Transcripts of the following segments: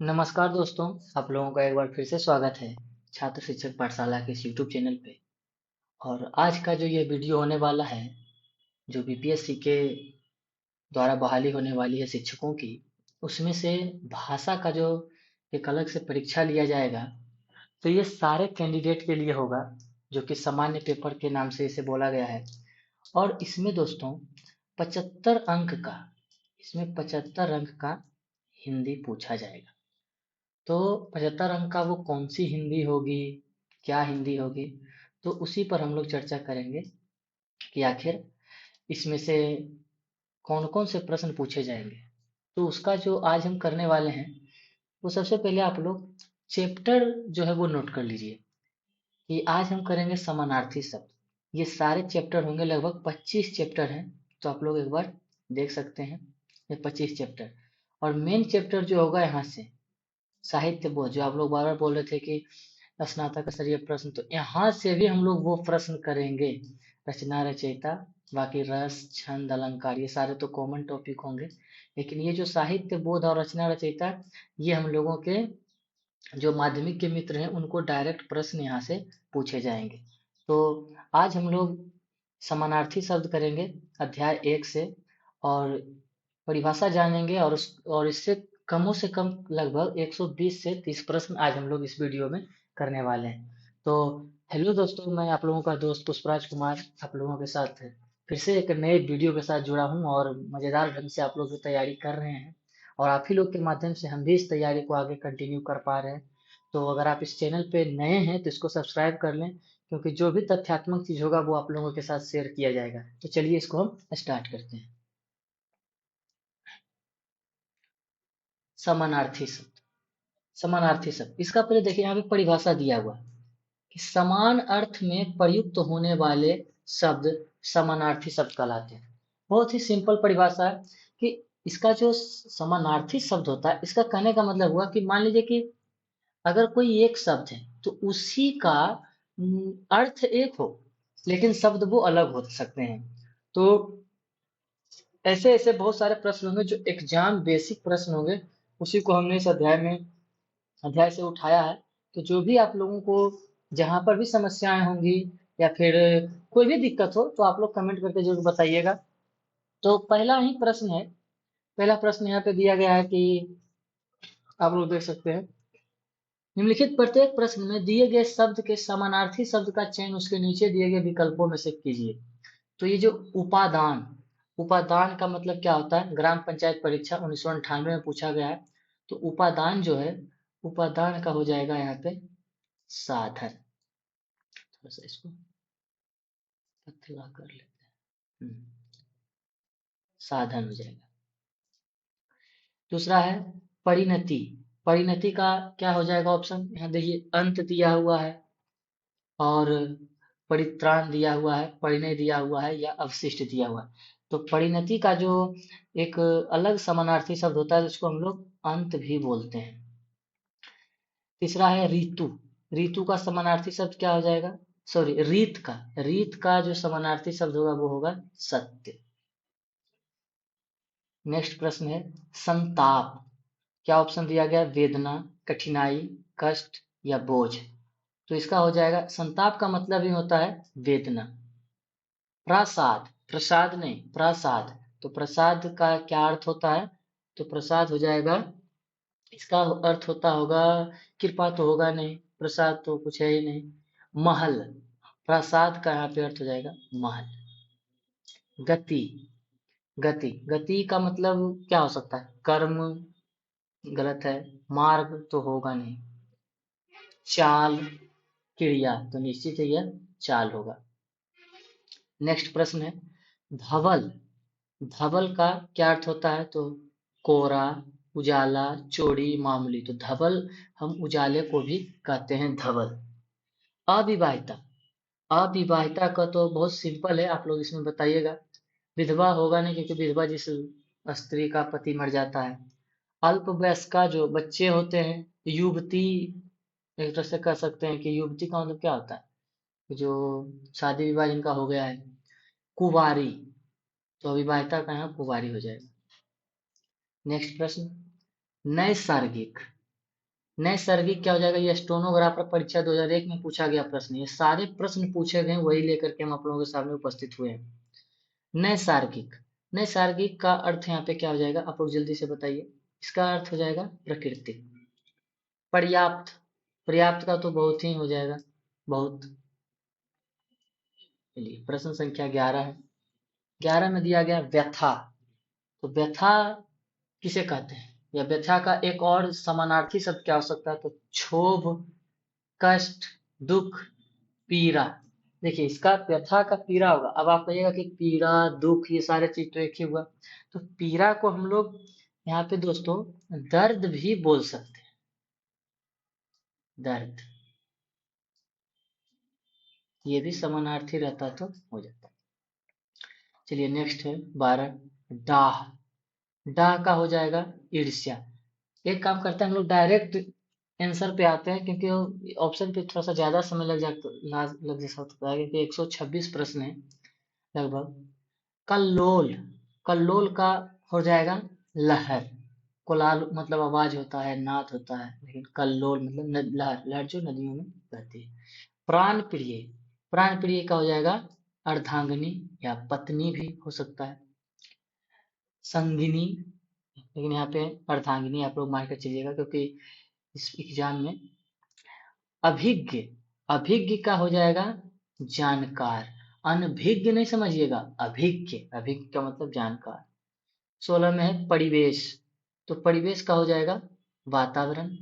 नमस्कार दोस्तों, आप लोगों का एक बार फिर से स्वागत है छात्र शिक्षक पाठशाला के इस यूट्यूब चैनल पे। और आज का जो ये वीडियो होने वाला है, जो बीपीएससी के द्वारा बहाली होने वाली है शिक्षकों की, उसमें से भाषा का जो एक अलग से परीक्षा लिया जाएगा। तो ये सारे कैंडिडेट के लिए होगा, जो कि सामान्य पेपर के नाम से इसे बोला गया है। और इसमें दोस्तों 75 अंक का हिंदी पूछा जाएगा। तो 75 अंक का वो कौन सी हिंदी होगी, क्या हिंदी होगी, तो उसी पर हम लोग चर्चा करेंगे कि आखिर इसमें से कौन कौन से प्रश्न पूछे जाएंगे। तो उसका जो आज हम करने वाले हैं, वो सबसे पहले आप लोग चैप्टर जो है वो नोट कर लीजिए कि आज हम करेंगे समानार्थी शब्द। ये सारे चैप्टर होंगे, लगभग 25 चैप्टर हैं। तो आप लोग एक बार देख सकते हैं, ये 25 चैप्टर। और मेन चैप्टर जो होगा यहाँ से साहित्य बोध, जो आप लोग बार बार बोल रहे थे कि स्नातक स्तरीय प्रश्न, तो यहाँ से भी हम लोग वो प्रश्न करेंगे। रचना रचयिता, बाकी रस छंद अलंकार ये सारे तो कॉमन टॉपिक होंगे, लेकिन ये जो साहित्य बोध और रचना रचयिता, ये हम लोगों के जो माध्यमिक के मित्र हैं उनको डायरेक्ट प्रश्न यहाँ से पूछे जाएंगे। तो आज हम लोग समानार्थी शब्द करेंगे अध्याय 1 से, और परिभाषा जानेंगे, और इससे कमों से कम लगभग 120 से 30 प्रश्न आज हम लोग इस वीडियो में करने वाले हैं। तो हेलो दोस्तों, मैं आप लोगों का दोस्त पुष्पराज कुमार आप लोगों के साथ फिर से एक नए वीडियो के साथ जुड़ा हूं, और मजेदार ढंग से आप लोग भी तैयारी कर रहे हैं, और आप ही लोग के माध्यम से हम भी इस तैयारी को आगे कंटिन्यू कर पा रहे हैं। तो अगर आप इस चैनल पे नए हैं तो इसको सब्सक्राइब कर लें, क्योंकि जो भी तथ्यात्मक चीज होगा वो आप लोगों के साथ शेयर किया जाएगा। तो चलिए इसको हम स्टार्ट करते हैं। समानार्थी शब्द। समानार्थी शब्द, इसका पहले देखिए यहाँ पे परिभाषा दिया हुआ है कि समान अर्थ में प्रयुक्त होने वाले शब्द समानार्थी शब्द कहलाते हैं। बहुत ही सिंपल परिभाषा है कि इसका जो समानार्थी शब्द होता है, इसका कहने का मतलब हुआ कि मान लीजिए कि अगर कोई एक शब्द है तो उसी का अर्थ एक हो, लेकिन शब्द वो अलग हो सकते हैं। तो ऐसे ऐसे बहुत सारे प्रश्न होंगे जो एग्जाम बेसिक प्रश्न होंगे, उसी को हमने इस अध्याय से उठाया है। तो जो भी आप लोगों को जहां पर भी समस्याएं होंगी, या फिर कोई भी दिक्कत हो, तो आप लोग कमेंट करके जरूर बताइएगा। तो पहला ही प्रश्न है, पहला प्रश्न यहाँ पे दिया गया है कि आप लोग देख सकते हैं, निम्नलिखित प्रत्येक प्रश्न में दिए गए शब्द के समानार्थी शब्द का चयन उसके नीचे दिए गए विकल्पों में से कीजिए। तो ये जो उपादान, उपादान का मतलब क्या होता है, ग्राम पंचायत परीक्षा 1998 में पूछा गया है। तो उपादान जो है, उपादान का हो जाएगा यहाँ पे साधन। थोड़ा सा इसको पतला कर लेते हैं। साधन हो जाएगा। दूसरा है परिणति। परिणति का क्या हो जाएगा ऑप्शन, यहाँ देखिए अंत दिया हुआ है, और परित्राण दिया हुआ है, परिणय दिया हुआ है, या अवशिष्ट दिया हुआ है। तो परिणति का जो एक अलग समानार्थी शब्द होता है, जिसको हम लोग अंत भी बोलते हैं। तीसरा है ऋतु। ऋतु का समानार्थी शब्द क्या हो जाएगा, सॉरी रीत का जो समानार्थी शब्द होगा वो होगा सत्य। नेक्स्ट प्रश्न है संताप। क्या ऑप्शन दिया गया, वेदना, कठिनाई, कष्ट या बोझ। तो इसका हो जाएगा, संताप का मतलब ही होता है वेदना। प्रसाद, प्रसाद नहीं प्रसाद, तो प्रसाद का क्या अर्थ होता है, तो प्रसाद हो जाएगा, इसका अर्थ होता होगा, कृपा तो होगा नहीं, प्रसाद तो कुछ है ही नहीं। महल, प्रसाद का यहाँ पे अर्थ हो जाएगा महल। गति, गति का मतलब क्या हो सकता है, कर्म, गलत है। मार्ग तो होगा नहीं। चाल, क्रिया, तो निश्चित है यह चाल होगा। नेक्स्ट प्रश्न है धवल। धवल का क्या अर्थ होता है, तो कोरा, उजाला, चोरी, मामूली। तो धवल हम उजाले को भी कहते हैं धवल। अविवाहिता, अविवाहिता का तो बहुत सिंपल है, आप लोग इसमें बताइएगा। विधवा होगा नहीं, क्योंकि विधवा जिस स्त्री का पति मर जाता है। अल्पवयस्का जो बच्चे होते हैं। युवती, एक तरह से कह सकते हैं कि युवती का मतलब क्या होता है, जो शादी विवाह जिनका हो गया है। कुंवारी, तो अविवाहिता का यहाँ कुंवारी हो जाएगा। नेक्स्ट प्रश्न नैसर्गिक। नैसर्गिक क्या हो जाएगा, ये स्टेनोग्राफर परीक्षा 2001 में पूछा गया प्रश्न, ये सारे प्रश्न पूछे गए वही लेकर के हम आप लोगों के सामने उपस्थित हुए हैं। नैसर्गिक, नैसर्गिक का अर्थ यहाँ पे क्या हो जाएगा, आप लोग जल्दी से बताइए। इसका अर्थ हो जाएगा प्रकृति। पर्याप्त, पर्याप्त का तो बहुत ही हो जाएगा, बहुत। चलिए प्रश्न संख्या 11 है। 11 में दिया गया व्यथा। तो व्यथा किसे कहते हैं, या व्यथा का एक और समानार्थी शब्द क्या हो सकता है, तो क्षोभ, कष्ट, दुख, पीड़ा। देखिए इसका व्यथा का पीड़ा होगा। अब आप कहिएगा कि पीड़ा दुख ये सारे चीज तो एक ही हुआ, तो पीड़ा को हम लोग यहाँ पे दोस्तों दर्द भी बोल सकते हैं, दर्द, ये भी समानार्थी रहता तो हो जाता। चलिए नेक्स्ट है 12, डाह। डाह का हो जाएगा ईर्ष्या। एक काम करते हैं हम लोग डायरेक्ट आंसर पे आते हैं, क्योंकि ऑप्शन पे थोड़ा सा ज्यादा समय लग जा सकता है, क्योंकि 126 प्रश्न है लगभग। कल्लोल, कल्लोल का हो जाएगा लहर। कोलाल मतलब आवाज होता है, नाद होता है, लेकिन कल्लोल मतलब लहर, लहर जो नदियों में बहती है। प्राण प्रिय, प्राण प्रिय का हो जाएगा अर्धांगिनी या पत्नी भी हो सकता है। संगिनी, लेकिन यहाँ पे अर्धांगिनी आप लोग मान के चलिएगा, क्योंकि इस एग्जाम में। अभिज्ञ, अभिज्ञ का हो जाएगा जानकार। अनभिज्ञ नहीं समझिएगा, अभिज्ञ, अभिज्ञ का मतलब जानकार। 16 में है परिवेश, तो परिवेश का हो जाएगा वातावरण।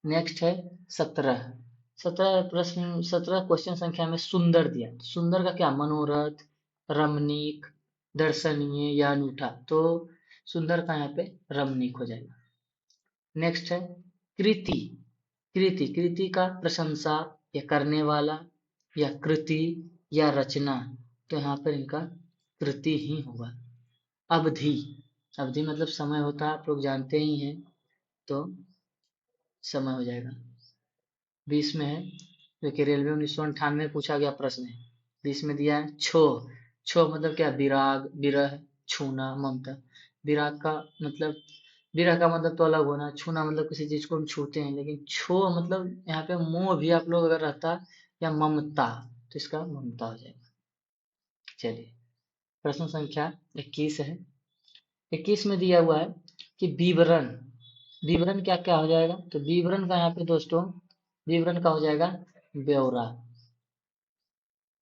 नेक्स्ट है 17, 17 प्रश्न, 17 क्वेश्चन संख्या में सुंदर दिया। सुंदर का क्या, मनोरथ, रमणीक, दर्शनीय या अनूठा, तो सुंदर का यहाँ पे रमणीक हो जाएगा। नेक्स्ट है कृति, कृति, कृति का प्रशंसा या करने वाला या कृति या रचना, तो यहाँ पर इनका कृति ही होगा। अवधि, अवधि मतलब समय होता है, आप लोग जानते ही हैं, तो समय हो जाएगा। 20 में है, जो कि रेलवे 1998 में पूछा गया प्रश्न है। 20 में दिया है क्षोभ, क्षोभ मतलब क्या, विराग, विरह, छूना, ममता। विराग का मतलब, विरह का मतलब तो अलग होना, छूना मतलब किसी चीज को हम छूते हैं, लेकिन छो मतलब यहाँ पे मोह भी आप लोग अगर रहता, या ममता, तो इसका ममता हो जाएगा। चलिए प्रश्न संख्या 21 है। 21 में दिया हुआ है कि विवरण, विवरण क्या क्या हो जाएगा, तो विवरण का यहाँ पे दोस्तों, विवरण का हो जाएगा ब्यौरा।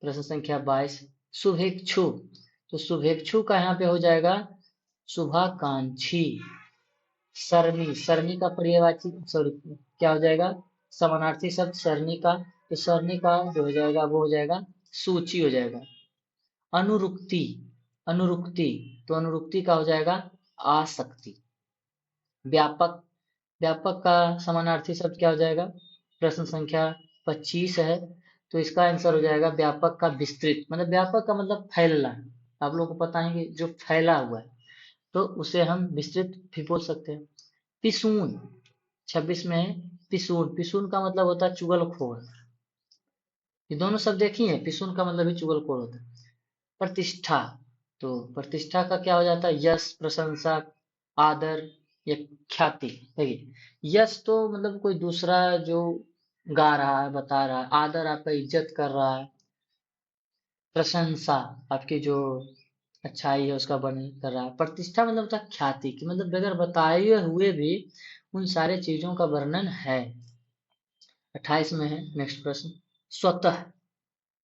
प्रश्न संख्या 22, शुभेच्छु, तो शुभेच्छु का यहाँ पे हो जाएगा शुभाकांक्षी। सरणी, सरणी का पर्यायवाची, सॉरी क्या हो जाएगा, समानार्थी शब्द सरणी का, तो सरणी का जो हो जाएगा वो हो जाएगा सूची हो जाएगा। अनुरुक्ति, अनुरुक्ति, तो अनुरुक्ति का हो जाएगा आसक्ति। व्यापक, व्यापक का समानार्थी शब्द क्या हो जाएगा, प्रश्न संख्या 25 है, तो इसका आंसर हो जाएगा व्यापक का विस्तृत, मतलब व्यापक का मतलब फैलना, आप लोगों को पता है कि जो फैला हुआ है, तो उसे हम विस्तृत भी बोल सकते हैं। पिसून, 26 में है पिसून, पिसून का मतलब होता है चुगलखोर। ये दोनों शब्द देखिए हैं, पिसून का मतलब भी चुगलखोर होता है। प्रतिष्ठा, तो प्रतिष्ठा का क्या हो जाता है, यश, प्रशंसा, आदर या ख्याति। देखिए यश तो मतलब कोई दूसरा जो गा रहा है, बता रहा है, आदर आपका इज्जत कर रहा है, प्रशंसा आपकी जो अच्छाई है उसका वर्णन कर रहा है, प्रतिष्ठा मतलब होता है ख्याति की, मतलब बगैर बताए हुए भी उन सारे चीजों का वर्णन है। 28 में है नेक्स्ट प्रश्न, स्वतः,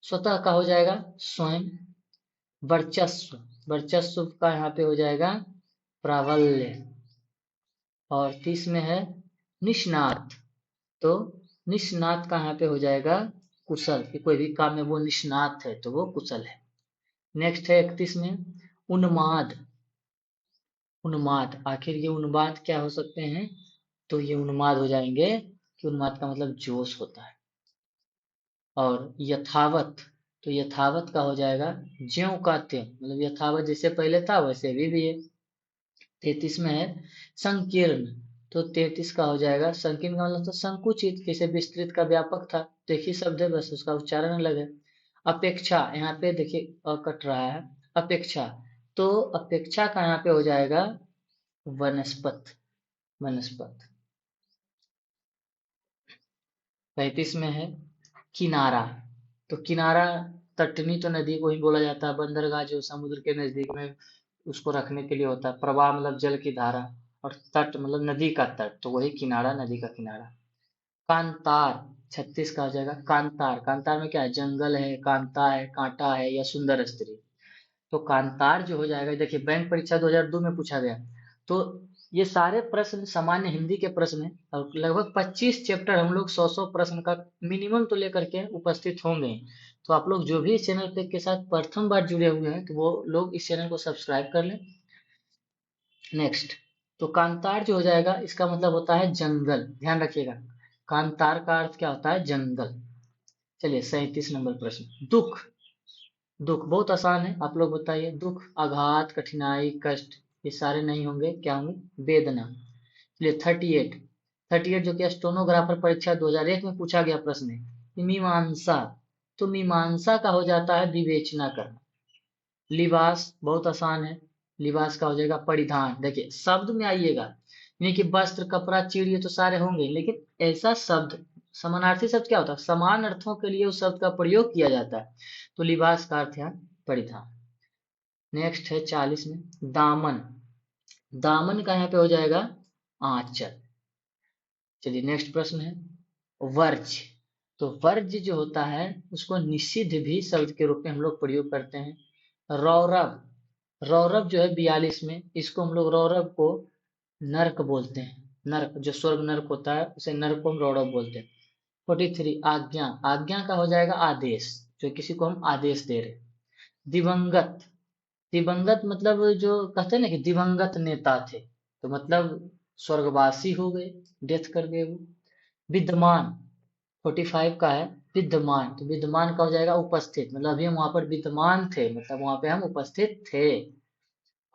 स्वतः का हो जाएगा स्वयं। वर्चस्व, वर्चस्व का यहाँ पे हो जाएगा प्राबल्य। और 30 में है निष्णात, तो निष्णात का यहाँ पे हो जाएगा कुशल, कि कोई भी काम में वो निष्णात है तो वो कुशल है। नेक्स्ट है 31 में उन्माद, उन्माद, आखिर ये उन्माद क्या हो सकते हैं, तो ये उन्माद हो जाएंगे कि उन्माद का मतलब जोश होता है। और यथावत, तो यथावत का हो जाएगा ज्यों का त्यों, मतलब यथावत जैसे पहले था वैसे अभी भी है। 33 में है संकीर्ण, तो 33 का हो जाएगा संकीर्ण का मतलब तो संकुचित, जैसे विस्तृत का व्यापक था, तो एक ही शब्द है बस उसका उच्चारण अलग है। अपेक्षा, यहाँ पे देखिए कट रहा है, अपेक्षा, तो अपेक्षा का यहाँ पे हो जाएगा वनस्पत, वनस्पत। 35 में है किनारा। तो किनारा तटनी तो नदी को ही बोला जाता है। बंदरगाह जो समुद्र के नजदीक में उसको रखने के लिए होता है। प्रवाह मतलब जल की धारा, और तट मतलब नदी का तट, तो वही किनारा, नदी का किनारा। कांतार 36 का हो जाएगा कांतार। कांतार में क्या है? जंगल है, कांता है, कांटा है, या सुंदर स्त्री। तो कांतार जो हो जाएगा, देखिए बैंक परीक्षा 2002 में पूछा गया। तो ये सारे प्रश्न सामान्य हिंदी के प्रश्न हैं, और लगभग 25 चैप्टर हम लोग 100 प्रश्न का मिनिमम तो लेकर के उपस्थित होंगे। तो आप लोग जो भी इस चैनल पे के साथ प्रथम बार जुड़े हुए हैं, तो वो लोग इस चैनल को सब्सक्राइब कर लें। नेक्स्ट, तो कांतार जो हो जाएगा, इसका मतलब होता है जंगल, ध्यान रखिएगा। कांतार का अर्थ क्या होता है? जंगल। चलिए 37 नंबर प्रश्न, दुख। दुख बहुत आसान है, आप लोग बताइए। दुख, आघात, कठिनाई, कष्ट, ये सारे नहीं होंगे, क्या होंगे? वेदना। चलिए 38। 38 जो कि स्टेनोग्राफर परीक्षा 2001 में पूछा गया प्रश्न है, मीमांसा। तो मीमांसा का हो जाता है विवेचना करना। लिबास बहुत आसान है, लिबास का हो जाएगा परिधान। देखिए शब्द में आइएगा, यानी कि वस्त्र, कपड़ा, चिड़िया तो सारे होंगे, लेकिन ऐसा शब्द, समानार्थी शब्द क्या होता है? समान अर्थों के लिए उस शब्द का प्रयोग किया जाता है। तो लिबास का अर्थ है परिधान। नेक्स्ट है 40 में दामन। दामन का यहाँ पे हो जाएगा आंचल। चलिए नेक्स्ट प्रश्न है वर्ज। तो वर्ज जो होता है, उसको निषिद्ध भी शब्द के रूप में हम लोग प्रयोग करते हैं। रौरव। रौरव जो है 42 में, इसको हम लोग रौरव को नर्क बोलते हैं। नर्क, जो स्वर्ग नर्क होता है, उसे नर्क को हम रौरव बोलते हैं। 43 आज्ञा। आज्ञा का हो जाएगा आदेश, जो किसी को हम आदेश दे रहे हैं। दिवंगत। दिवंगत मतलब जो कहते हैं ना कि दिवंगत नेता थे, तो मतलब स्वर्गवासी हो गए, डेथ कर गए वो। विद्यमान 45 का है विद्यमान। तो विद्यमान का हो जाएगा उपस्थित, मतलब अभी हम वहां पर विद्यमान थे, मतलब वहां पे हम उपस्थित थे।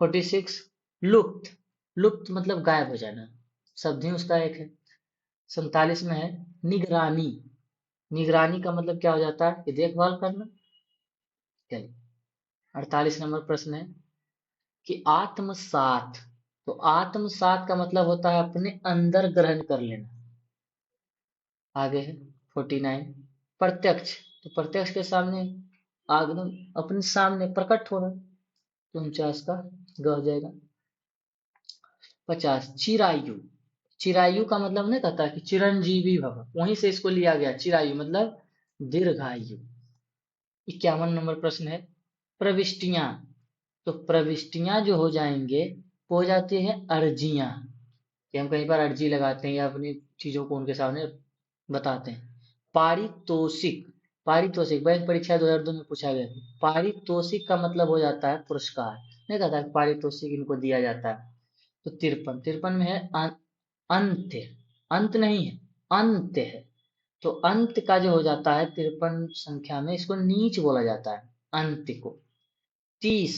46 लुप्त। लुप्त मतलब गायब हो जाना, शब्द ही उसका एक है। 47 में है निगरानी। निगरानी का मतलब क्या हो जाता है? कि देखभाल करना। चलिए 48 नंबर प्रश्न है कि आत्मसात। तो आत्मसात का मतलब होता है अपने अंदर ग्रहण कर लेना। आगे है 49 प्रत्यक्ष। तो प्रत्यक्ष के सामने आगमन, अपने सामने प्रकट होना। तो 49 का ग हो जाएगा। 50 चिरायु। चिरायु का मतलब नहीं कहता कि चिरंजीवी भव, वहीं से इसको लिया गया। चिरायु मतलब दीर्घायु। 51 नंबर प्रश्न है प्रविष्टियां। तो प्रविष्टियां जो हो जाएंगे, वो हो जाती है अर्जियां, कि हम कहीं पर अर्जी लगाते हैं या अपनी चीजों को उनके सामने बताते हैं। पारितोषिक। पारितोषिक बैंक परीक्षा 2002 में पूछा गया। पारितोषिक का मतलब हो जाता है पुरस्कार, नहीं कहता है पारितोषिक इनको दिया जाता है। तो 53। 53 में है अंत्य। अंत नहीं है, अंत्य है। तो अंत का जो हो जाता है 53 संख्या में, इसको नीच बोला जाता है, अंत्य को। 30।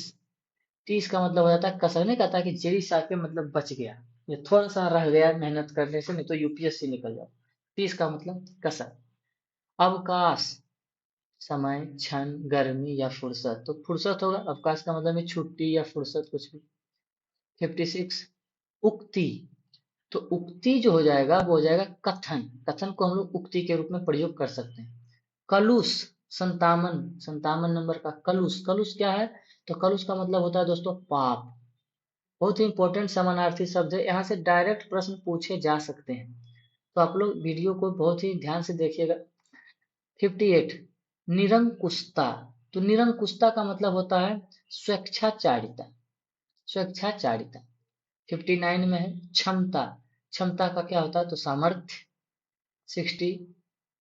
30 का मतलब हो जाता है कसर, नहीं कहता कि जेरी साहब के मतलब बच गया, ये थोड़ा सा रह गया मेहनत करने से, नहीं तो यूपीएससी निकल जाओ। 30 का मतलब कसर। अवकाश, समय, क्षण, गर्मी या फुर्सत। तो फुर्सत होगा, अवकाश का मतलब है छुट्टी या फुर्सत, कुछ भी। 56 उक्ति। तो उक्ति जो हो जाएगा, वो हो जाएगा कथन। कथन को हम लोग उक्ति के रूप में प्रयोग कर सकते हैं। कलुष 57। 57 नंबर का कलुष। कलुष क्या है? तो कलुष का मतलब होता है दोस्तों पाप। बहुत ही इंपॉर्टेंट समानार्थी शब्द है, यहाँ से डायरेक्ट प्रश्न पूछे जा सकते हैं, तो आप लोग वीडियो को बहुत ही ध्यान से देखिएगा। 58 निरंकुशता। तो निरंकुशता का मतलब होता है स्वेच्छाचारिता। स्वेच्छाचारिता। 59 में है क्षमता। क्षमता का क्या होता है? तो सामर्थ्य। 60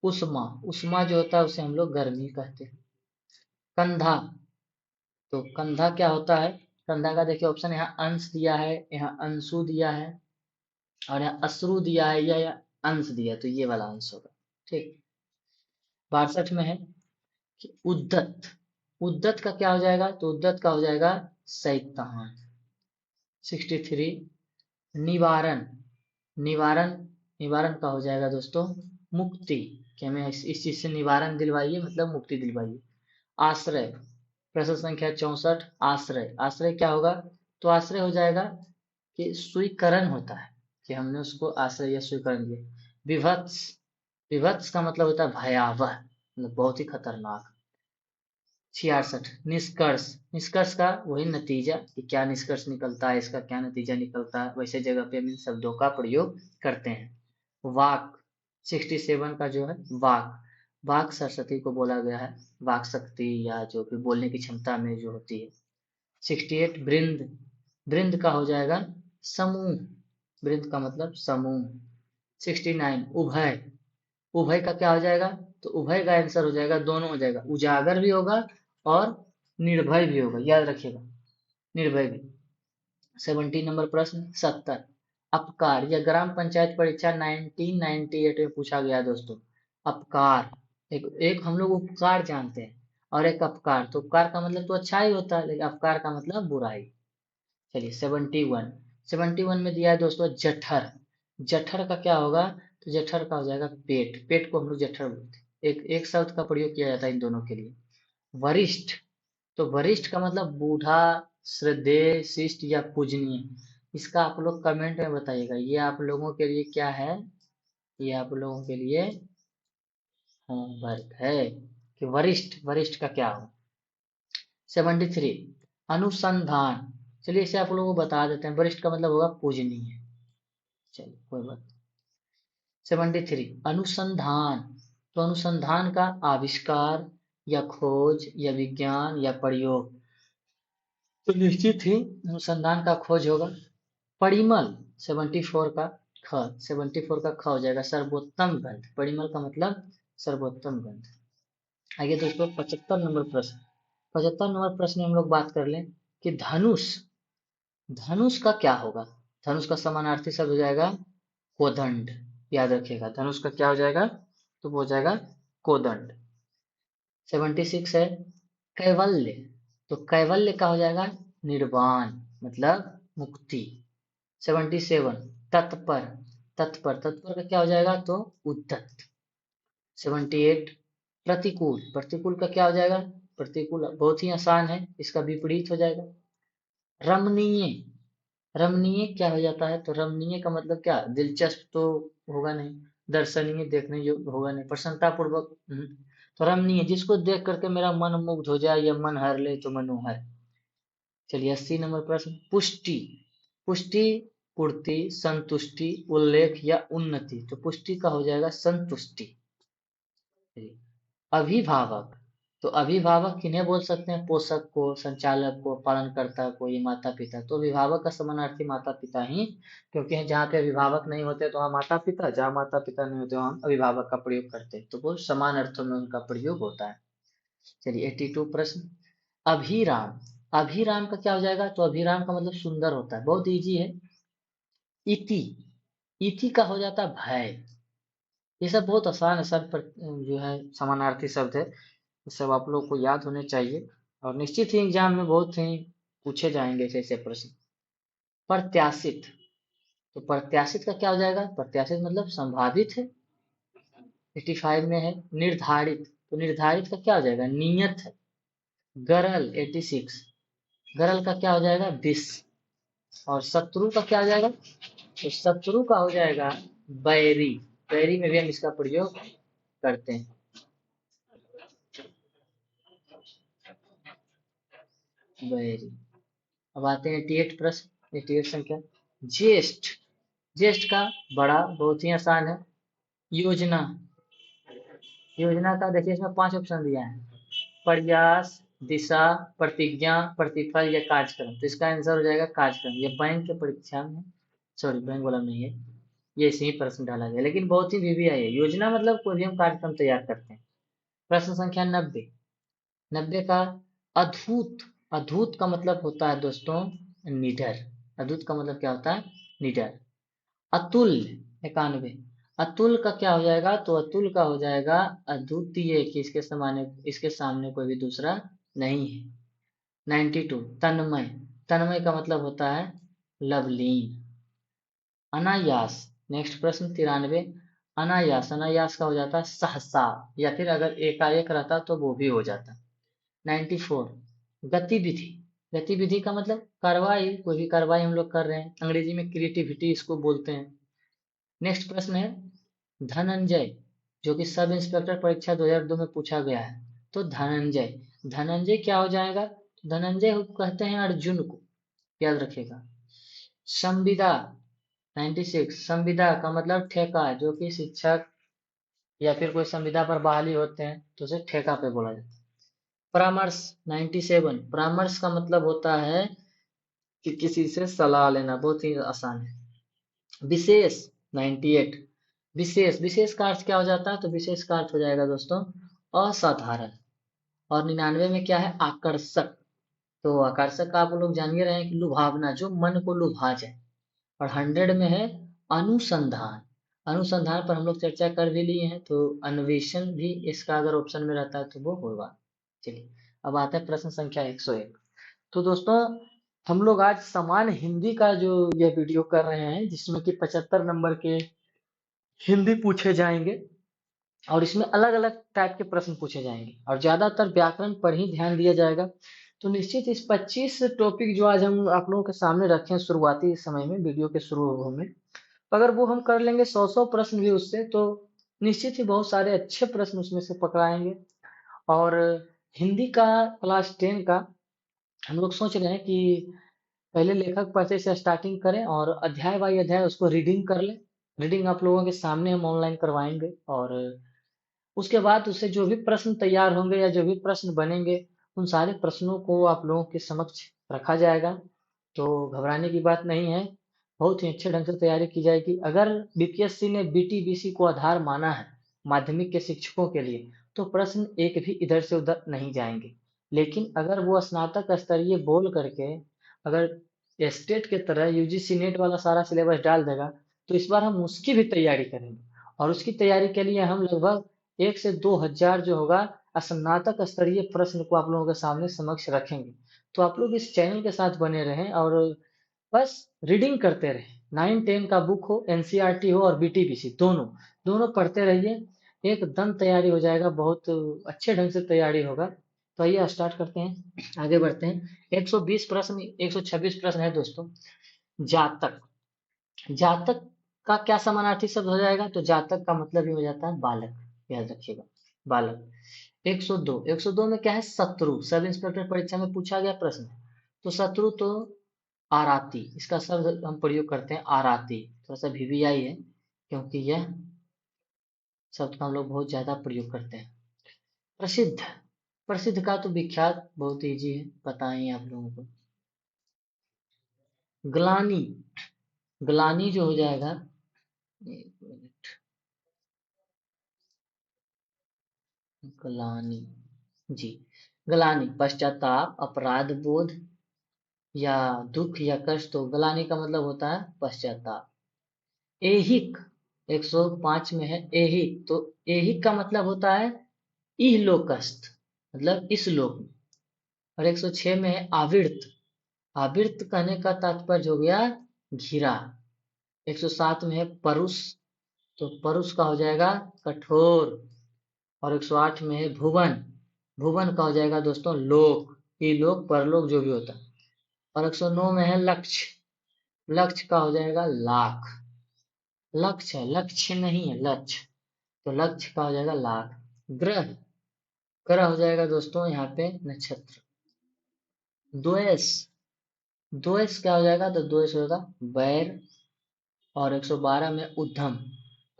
उष्मा। उष्मा जो होता है उसे हम लोग गर्मी कहते हैं। कंधा। तो कंधा क्या होता है? कंधा का देखिए ऑप्शन, यहाँ अंश दिया है, यहाँ अंशु दिया है, और यहाँ अश्रु दिया है, या अंश दिया है, तो ये वाला अंश होगा। ठीक। 62 में है कि उद्दत। उद्दत का क्या हो जाएगा? तो उद्दत का हो जाएगा शैतान। 63 निवारण। निवारण, निवारण का हो जाएगा दोस्तों मुक्ति, कि हमें इस चीज से निवारण दिलवाइए, मतलब मुक्ति दिलवाइए। आश्रय। प्रश्न संख्या 64 आश्रय। आश्रय क्या होगा? तो आश्रय हो जाएगा कि स्वीकरण होता है, कि हमने उसको आश्रय या स्वीकरण दिया। विभत्स। विभत्स का मतलब होता है भयावह, मतलब बहुत ही खतरनाक। 66 निष्कर्ष, निष्कर्ष का वही नतीजा कि क्या निष्कर्ष निकलता है, इसका क्या नतीजा निकलता है, वैसे जगह पे हम इन शब्दों का प्रयोग करते हैं। वाक 67 का जो है वाक, वाक सरस्वती को बोला गया है, वाक शक्ति या जो भी बोलने की क्षमता में जो होती है। 68 वृंद, वृंद का हो जाएगा समूह, वृंद का मतलब समूह। 69 उभय, उभय का क्या हो जाएगा, तो उभय का आंसर हो जाएगा, दोनों हो जाएगा, उजागर भी होगा और निर्भय भी होगा, याद रखिएगा, निर्भय भी। 70 नंबर प्रश्न 70 अपकार, यह ग्राम पंचायत परीक्षा 1998 में पूछा गया दोस्तों। अपकार, एक हम लोग उपकार जानते हैं और एक अपकार, तो उपकार का मतलब तो अच्छा ही होता है, लेकिन अपकार का मतलब बुराई। चलिए 71, 71 में दिया है दोस्तों जठर, जठर का क्या होगा, तो जठर का हो जाएगा पेट, पेट को हम लोग जठर बोलते हैं। एक एक शब्द का प्रयोग किया जाता है इन दोनों के लिए। वरिष्ठ, तो वरिष्ठ का मतलब बूढ़ा, श्रद्धेय, शिष्ट या पूजनीय। इसका आप लोग कमेंट में बताइएगा, ये आप लोगों के लिए क्या है, ये आप लोगों के लिए होमवर्क है कि वरिष्ठ, वरिष्ठ का क्या हो। 73 अनुसंधान, चलिए इसे आप लोगों को बता देते हैं, वरिष्ठ का मतलब होगा पूजनीय। चलिए कोई बात। 73 अनुसंधान, तो अनुसंधान का आविष्कार या खोज या विज्ञान या प्रयोग, तो निश्चित ही अनुसंधान का खोज होगा। परिमल 74 का ख, 74 का ख हो जाएगा सर्वोत्तम गंध, परिमल का मतलब सर्वोत्तम गंध। आइए दोस्तों 75 नंबर प्रश्न, 75 नंबर प्रश्न में हम लोग बात कर लें कि धनुष, धनुष का क्या होगा, धनुष का समानार्थी शब्द हो जाएगा कोदंड, याद रखिएगा धनुष का क्या हो जाएगा, तो वो हो जाएगा कोदंड। 76 है कैवल्य, तो कैवल्य का हो जाएगा निर्वाण, मतलब मुक्ति। 77 तत्पर, तत्पर, तत्पर का क्या हो जाएगा, तो उद्धत। 78 प्रतिकूल, प्रतिकूल का क्या हो जाएगा, प्रतिकूल बहुत ही आसान है, इसका विपरीत हो जाएगा। रमणीय, रमणीय क्या हो जाता है, तो रमणीय का मतलब क्या, दिलचस्प तो होगा नहीं, दर्शनीय देखने योग्य होगा नहीं, प्रसन्नता पूर्वक, तो रमणीय जिसको देख करके मेरा मन मुग्ध हो जाए या मन हर ले, तो मनोहर। चलिए 80 नंबर प्रश्न पुष्टि, पुष्टि पूर्ति, संतुष्टि, उल्लेख या उन्नति, तो पुष्टि का हो जाएगा संतुष्टि। अभिभावक, तो अभिभावक किन्हें बोल सकते हैं, पोषक को, संचालक को, पालनकर्ता को, ये माता पिता, तो अभिभावक का समानार्थी माता पिता ही, क्योंकि जहाँ पे अभिभावक नहीं होते तो वहाँ माता पिता, जहाँ माता पिता नहीं होते वहाँ हम अभिभावक का प्रयोग करते हैं, तो वो समान अर्थों में उनका प्रयोग होता है। चलिए 82 प्रश्न अभिराम, अभिराम का क्या हो जाएगा, तो अभिराम का मतलब सुंदर होता है, बहुत इजी है। इति, इति का हो जाता है भय, ये सब बहुत आसान है सर, पर जो है समानार्थी शब्द है, ये सब आप लोग को याद होने चाहिए और निश्चित ही एग्जाम में बहुत ही पूछे जाएंगे ऐसे ऐसे प्रश्न। प्रत्याशित, तो प्रत्याशित का क्या हो जाएगा, प्रत्याशित मतलब संभावित है। 85 में है निर्धारित, तो निर्धारित का क्या हो जाएगा, नियत है। गरल 86, गरल का क्या हो जाएगा, विष। और शत्रु का क्या हो जाएगा, तो शत्रु का हो जाएगा बैरी, बैरी में भी हम इसका प्रयोग करते हैं। बैरी। अब आते हैं 88 प्रश्न, 88 संख्या ज्येष्ठ, ज्येष्ठ का बड़ा, बहुत ही आसान है। योजना, योजना का देखिए इसमें 5 ऑप्शन दिया है, प्रयास, दिशा, प्रतिज्ञा, प्रतिफल या कार्यक्रम, तो इसका आंसर हो जाएगा कार्यक्रम। ये बैंक के परीक्षा में, सॉरी बैंक वाला नहीं है, ये इसी ही प्रश्न डाला गया, लेकिन बहुत ही वीवीआई है। योजना मतलब कोई भी हम कार्यक्रम तैयार करते हैं। प्रश्न संख्या 90, 90 का अद्भुत, अद्भुत का मतलब होता है दोस्तों निडर, अद्भुत का मतलब क्या होता है, निडर। अतुल्य 91, अतुल का क्या हो जाएगा, तो अतुल का हो जाएगा अद्वितीय, कि इसके समान, इसके सामने कोई भी दूसरा नहीं है। 92 तन्मय, तन्मय का मतलब होता है लवलीन। अनायास, नेक्स्ट प्रश्न 93 अनायास, अनायास का हो जाता है सहसा, या फिर अगर एकाएक रहता तो वो भी हो जाता। 94 गतिविधि, गतिविधि का मतलब कार्रवाई, कोई भी कार्रवाई हम लोग कर रहे हैं, अंग्रेजी में क्रिएटिविटी इसको बोलते हैं। नेक्स्ट प्रश्न है धनंजय, जो कि सब इंस्पेक्टर परीक्षा 2002 में पूछा गया है। तो धनंजय, धनंजय क्या हो जाएगा? धनंजय कहते हैं अर्जुन को, याद रखिएगा। संविदा 96, संविदा का मतलब ठेका, जो कि शिक्षक या फिर कोई संविदा पर बहाली होते हैं तो उसे ठेका पे बोला जाता है। परामर्श 97, परामर्श का मतलब होता है कि किसी से सलाह लेना, बहुत ही आसान है। विशेष 98, विशेष, विशेष का अर्थ क्या हो जाता है? तो विशेष का अर्थ हो जाएगा दोस्तों असाधारण। और 99 में क्या है? आकर्षक। तो आकर्षक का आप लोग जान ही रहे हैं कि लुभावना, जो मन को लुभा जाए। और 100 में है अनुसंधान। अनुसंधान पर हम लोग चर्चा कर भी लिए हैं, तो अन्वेषण भी इसका अगर ऑप्शन में रहता है तो वो होगा। चलिए अब आता है प्रश्न संख्या 101। तो दोस्तों हम लोग आज समान हिंदी का जो यह वीडियो कर रहे हैं, जिसमें कि 75 नंबर के हिंदी पूछे जाएंगे और इसमें अलग अलग टाइप के प्रश्न पूछे जाएंगे और ज्यादातर व्याकरण पर ही ध्यान दिया जाएगा। तो निश्चित इस 25 टॉपिक जो आज हम आप लोगों के सामने रखे हैं शुरुआती समय में, वीडियो के शुरू में, अगर वो हम कर लेंगे 100 प्रश्न भी उससे, तो निश्चित ही बहुत सारे अच्छे प्रश्न उसमें से पकड़ाएंगे। और हिंदी का क्लास 10 का हम लोग सोच रहे हैं कि पहले लेखक पढ़ते से स्टार्टिंग करें और अध्याय बाई अध्याय उसको रीडिंग कर लें। रीडिंग आप लोगों के सामने हम ऑनलाइन करवाएंगे और उसके बाद उससे जो भी प्रश्न तैयार होंगे या जो भी प्रश्न बनेंगे, उन सारे प्रश्नों को आप लोगों के समक्ष रखा जाएगा। तो घबराने की बात नहीं है, बहुत ही अच्छे ढंग से तैयारी की जाएगी। अगर बीपीएससी ने बीटीबीसी को आधार माना है माध्यमिक के शिक्षकों के लिए, तो प्रश्न एक भी इधर से उधर नहीं जाएंगे। लेकिन अगर वो स्नातक स्तरीय बोल करके अगर स्टेट के तरह यूजीसी नेट वाला सारा सिलेबस डाल देगा, तो इस बार हम उसकी भी तैयारी करेंगे। और उसकी तैयारी के लिए हम लगभग 1 से 2 हजार जो होगा स्नातक स्तरीय प्रश्न को आप लोगों के सामने समक्ष रखेंगे। तो आप लोग इस चैनल के साथ बने रहें और बस रीडिंग करते रहें। 9-10 का बुक हो, एनसीईआरटी हो और बीटीबीसी, दोनों दोनों पढ़ते रहिए, एकदम तैयारी हो जाएगा, बहुत अच्छे ढंग से तैयारी होगा। तो आइए स्टार्ट करते हैं, आगे बढ़ते हैं। 120 प्रश्न, 126 प्रश्न है दोस्तों। जातक, जातक का क्या समानार्थी शब्द हो जाएगा? तो जातक का मतलब ही हो जाता है बालक, याद रखिएगा, बालक। 102, 102 में क्या है? शत्रु, सब इंस्पेक्टर परीक्षा में पूछा गया प्रश्न है। तो शत्रु तो आराती, इसका शब्द हम प्रयोग करते हैं आराती, थोड़ा सा वीवीआई है क्योंकि यह शब्द का हम लोग बहुत ज्यादा प्रयोग करते हैं। प्रसिद्ध, प्रसिद्ध का तो विख्यात बहुत इजी है, पता ही है आप लोगों को। ग्लानी, ग्लानी जो हो जाएगा, एक मिनट, ग्लानी, जी, ग्लानी पश्चाताप, अपराध बोध या दुख या कष्ट, तो ग्लानी का मतलब होता है पश्चाताप। ऐहिक 105 में है ऐहिक, तो ऐहिक का मतलब होता है इहलोकस्थ, मतलब इस लोक में। और 106 में है आविर्त, आविर्त कहने का तात्पर्य हो गया घिरा। 107 में है परुष, तो परुष का हो जाएगा कठोर। और 108 में है भुवन, भुवन का हो जाएगा दोस्तों लोक, ये लोक परलोक जो भी होता है। और 109 में है लक्ष्य, लक्ष्य का हो जाएगा लाख, लक्ष्य है, लक्ष्य नहीं है, लक्ष्य, तो लक्ष्य का हो जाएगा लाख। ग्रह, ग्रह हो जाएगा दोस्तों यहाँ पे नक्षत्र। द्वेष, द्वेष क्या हो जाएगा? तो द्वेष होगा बैर। और 112 में उद्यम,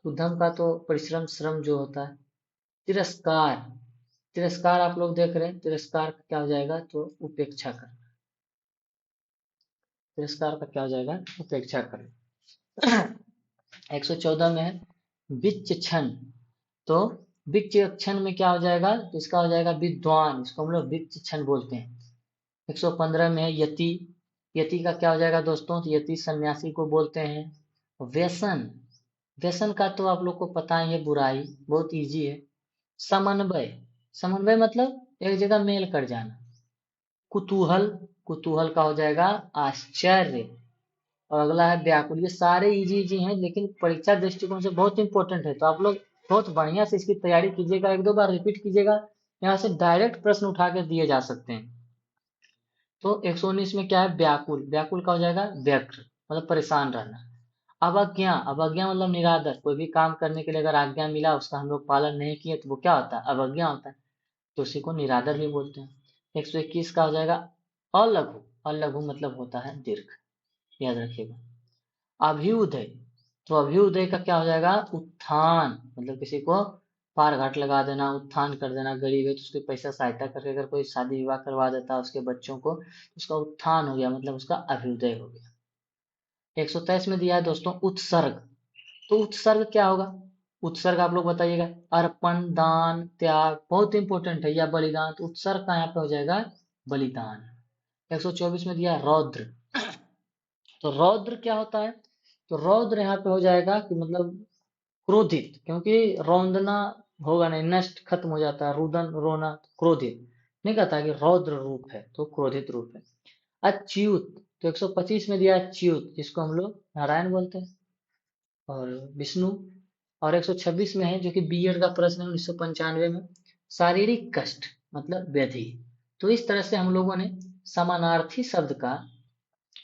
उद्यम का तो परिश्रम श्रम जो होता है। तिरस्कार, तिरस्कार आप लोग देख रहे हैं, तिरस्कार का क्या हो जाएगा? तो उपेक्षा कर, तिरस्कार का क्या हो जाएगा? उपेक्षा कर। 114 में है विच्च क्षण, तो विच्च क्षण में क्या हो जाएगा? तो इसका हो जाएगा विद्वान, इसको हम लोग विच्च क्षण बोलते हैं। 115 में है यति, यति का क्या हो जाएगा दोस्तों? तो यति सन्यासी को बोलते हैं। व्यसन, व्यसन का तो आप लोग को पता ही है, बुराई, बहुत इजी है। समन्वय, समन्वय मतलब एक जगह मेल कर जाना। कुतूहल, कुतूहल का हो जाएगा आश्चर्य। और अगला है व्याकुल। ये सारे इजी इजी हैं लेकिन परीक्षा दृष्टिकोण से बहुत इंपॉर्टेंट है, तो आप लोग बहुत बढ़िया से इसकी तैयारी कीजिएगा, 1-2 बार रिपीट कीजिएगा, यहाँ से डायरेक्ट प्रश्न उठा के दिए जा सकते हैं। तो 119 में क्या है? व्याकुल, व्याकुल का हो जाएगा व्यग्र, मतलब परेशान रहना। अवज्ञा, अवज्ञा मतलब निरादर। कोई भी काम करने के लिए अगर आज्ञा मिला उसका हम लोग पालन नहीं किए तो वो क्या होता है, अवज्ञा होता है। तो उसी को निरादर भी बोलते हैं। 121 का हो जाएगा अलघु। अलघु मतलब होता है दीर्घ, याद रखिएगा। अभ्युदय, तो अभ्युदय का क्या हो जाएगा, उत्थान। मतलब किसी को पार घाट लगा देना, उत्थान कर देना, गरीब है तो उसके पैसा सहायता करके अगर कोई शादी विवाह करवा देता है उसके बच्चों को, उसका उत्थान हो गया, मतलब उसका अभ्युदय हो गया। 123 में दिया है दोस्तों उत्सर्ग। तो उत्सर्ग क्या होगा, उत्सर्ग आप लोग बताइएगा। अर्पण, दान, त्याग, बहुत इंपॉर्टेंट है, या बलिदान। तो उत्सर्ग का यहाँ पे हो जाएगा बलिदान। 124 में दिया रौद्र। तो रौद्र क्या होता है, तो रौद्र यहाँ पे हो जाएगा कि मतलब क्रोधित, क्योंकि रौंदना होगा नहीं, नष्ट खत्म हो जाता है, रुदन रोना, क्रोधित नहीं कहता कि रौद्र रूप है, तो क्रोधित रूप है। अच्युत, तो 125 में दिया अच्युत, जिसको हम लोग नारायण बोलते हैं और विष्णु। और 126 में है जो कि बीएड का प्रश्न है 1995 में, शारीरिक कष्ट मतलब व्याधि। तो इस तरह से हम लोगों ने समानार्थी शब्द का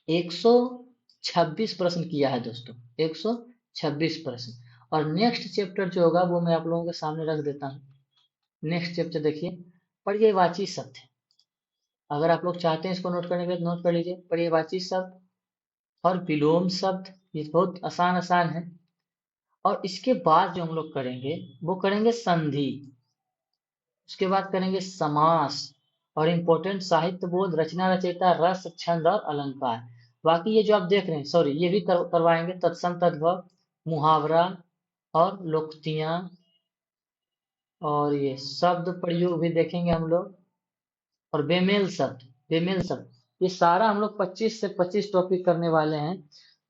126 प्रश्न किया है दोस्तों, 126 प्रश्न। और नेक्स्ट चैप्टर जो होगा वो मैं आप लोगों के सामने रख देता हूँ। नेक्स्ट चैप्टर देखिए, पर्यायवाची शब्द। अगर आप लोग चाहते हैं इसको नोट करने के लिए तो नोट कर लीजिए, पर्यायवाची शब्द और विलोम शब्द, ये बहुत आसान आसान है। और इसके बाद जो हम लोग करेंगे वो करेंगे संधि, उसके बाद करेंगे समास, और इम्पोर्टेंट साहित्य बोध, रचना रचयिता, रस, छंद और अलंकार। बाकी ये जो आप देख रहे हैं, सॉरी, ये भी करवाएंगे तत्सम तद्भव, मुहावरा और लोकोक्तियां, और ये शब्द प्रयोग भी देखेंगे हम लोग, और बेमेल शब्द, बेमेल शब्द। ये सारा हम लोग 25 से 25 टॉपिक करने वाले हैं।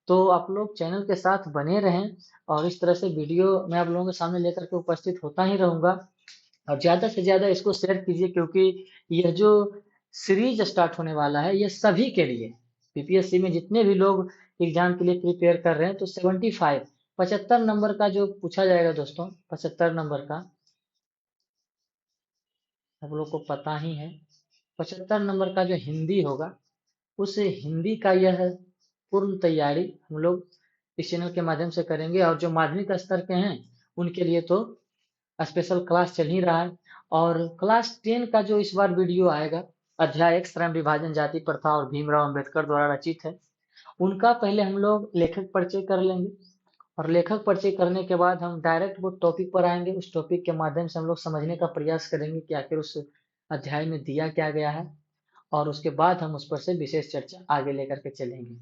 तो आप लोग चैनल के साथ बने रहें, और इस तरह से वीडियो मैं आप लोगों के सामने लेकर के उपस्थित होता ही रहूंगा। और ज्यादा से ज्यादा इसको शेयर कीजिए, क्योंकि यह जो सीरीज स्टार्ट होने वाला है ये सभी के लिए, बीपीएससी में जितने भी लोग एग्जाम के लिए प्रिपेयर कर रहे हैं, तो 75 75 नंबर का जो पूछा जाएगा दोस्तों, 75 नंबर का आप लोग को पता ही है। 75 नंबर का जो हिंदी होगा, उस हिंदी का यह पूर्ण तैयारी हम लोग इस चैनल के माध्यम से करेंगे। और जो माध्यमिक स्तर के हैं उनके लिए तो स्पेशल क्लास चल ही रहा है। और क्लास 10 का जो इस बार वीडियो आएगा, अध्याय एक श्रम विभाजन, जाति प्रथा और भीमराव अंबेडकर द्वारा रचित है, उनका पहले हम लोग लेखक परिचय कर लेंगे। और लेखक परिचय करने के बाद हम डायरेक्ट वो टॉपिक पर आएंगे, उस टॉपिक के माध्यम से हम लोग समझने का प्रयास करेंगे कि आखिर उस अध्याय में दिया क्या गया है, और उसके बाद हम उस पर से विशेष चर्चा आगे लेकर के चलेंगे।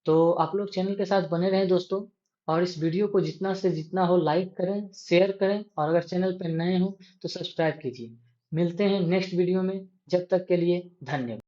तो आप लोग चैनल के साथ बने रहें दोस्तों, और इस वीडियो को जितना से जितना हो लाइक करें, शेयर करें, और अगर चैनल पर नए हो तो सब्सक्राइब कीजिए। मिलते हैं नेक्स्ट वीडियो में, जब तक के लिए धन्यवाद।